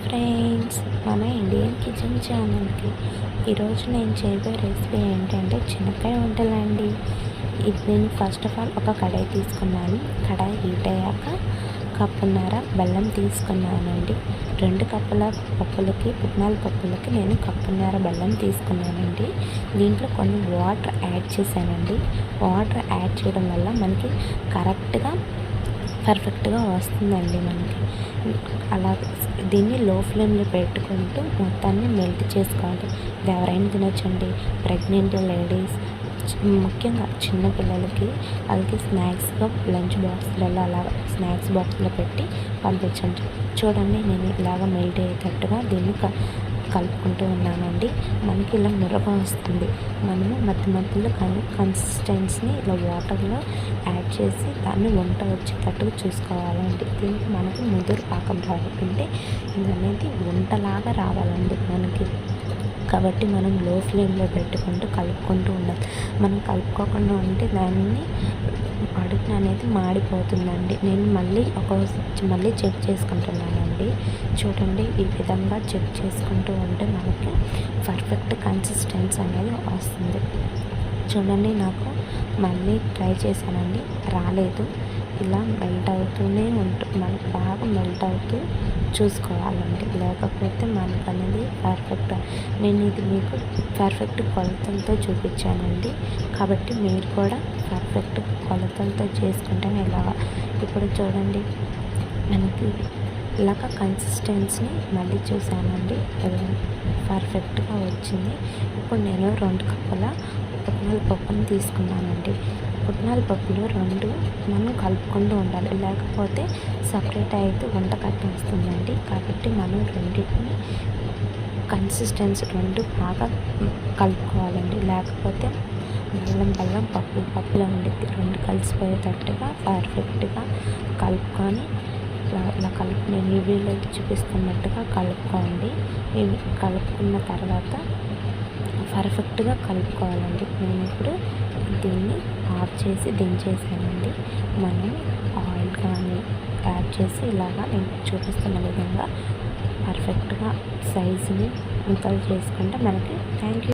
Friends, మన Indian kitchen ఛానల్కి ఈరోజు నేను చేయబోయే రెసిపీ ఏంటంటే శనక్కాయ వంటలండి. ఇది నేను ఫస్ట్ ఆఫ్ ఆల్ ఒక కడాయి తీసుకున్నాను. కడాయి హీట్ అయ్యాక కప్పున్నర బెల్లం తీసుకున్నానండి. 2 కప్పుల పప్పులకి, పుట్నాల పప్పులకి నేను కప్పున్నర బెల్లం తీసుకున్నానండి. దీంట్లో కొన్ని వాటర్ యాడ్ చేశానండి. వాటర్ యాడ్ చేయడం వల్ల మనకి పర్ఫెక్ట్గా వస్తుందండి. మనకి అలా దీన్ని లో ఫ్లేమ్లో పెట్టుకుంటూ మొత్తాన్ని మెల్ట్ చేసుకోవాలి. ఇది ఎవరైనా తినొచ్చండి. ప్రెగ్నెంట్ లేడీస్, ముఖ్యంగా చిన్నపిల్లలకి వాళ్ళకి స్నాక్స్గా లంచ్ బాక్స్లలో అలా స్నాక్స్ బాక్స్లో పెట్టి పంపించండి. చూడండి, నేను ఇలాగ మెల్ట్ అయ్యేటట్టుగా దీన్ని కలుపుకుంటూ ఉన్నానండి. మనకి ఇలా నురగ వస్తుంది. మనము మధ్యలో కన్సిస్టెన్సీని ఇలా వాటర్లో యాడ్ చేసి దాన్ని వంట వచ్చేటట్టుగా చూసుకోవాలండి. దీనికి మనకి ముదురు పాకం రావాలంటే ఇది అనేది వంటలాగా రావాలండి మనకి. కాబట్టి మనం లో ఫ్లేమ్లో పెట్టుకుంటూ కలుపుకుంటూ ఉండాలి. మనం కలుపుకోకుండా ఉంటే దాన్ని అడుగు అనేది మాడిపోతుందండి. నేను మళ్ళీ చెక్ చేసుకుంటున్నానండి. చూడండి, ఈ విధంగా చెక్ చేసుకుంటూ ఉంటే మనకి పర్ఫెక్ట్ కన్సిస్టెన్సీ అనేది వస్తుంది. చూడండి, నాకు మళ్ళీ ట్రై చేశానండి, రాలేదు. ఇలా మెల్ట్ అవుతూనే మనకు బాగా మెల్ట్ అవుతూ చూసుకోవాలండి. లేకపోతే మనకు అనేది నేను ఇది మీకు పర్ఫెక్ట్ కొలతలతో చూపించానండి. కాబట్టి మీరు కూడా పర్ఫెక్ట్ కొలతలతో చేసుకుంటేనే ఇలా. ఇప్పుడు చూడండి, మనకి ఇలాగ కన్సిస్టెన్సీని మళ్ళీ చూసానండి. పర్ఫెక్ట్గా వచ్చింది. ఇప్పుడు నేను 2 కప్పుల పుట్నాల పప్పుని తీసుకున్నానండి. పుట్నాల పప్పులు 2 మనం కలుపుకుంటూ ఉండాలి. లేకపోతే సపరేట్ అయితే వంట కట్టేస్తుందండి. కాబట్టి మనం రెండింటిని కన్సిస్టెన్సీ 2 బాగా కలుపుకోవాలండి. లేకపోతే బెల్లం పప్పులో ఉండిద్ది. 2 కలిసిపోయేటట్టుగా పర్ఫెక్ట్గా కలుపుకొని ఇలా నేను ఈ వీడియోలో చూపిస్తున్నట్టుగా కలుపుకోండి. ఇవి కలుపుకున్న తర్వాత పర్ఫెక్ట్గా కలుపుకోవాలండి. నేను ఇప్పుడు దీన్ని ఆఫ్ చేసి దించేసానండి. మనం ఆయిల్ కానీ యాడ్ చేసి ఇలాగా నేను చూపిస్తున్న విధంగా పర్ఫెక్ట్గా సైజుని ముక్కలు చేసుకుంటే మనకి. Thank you.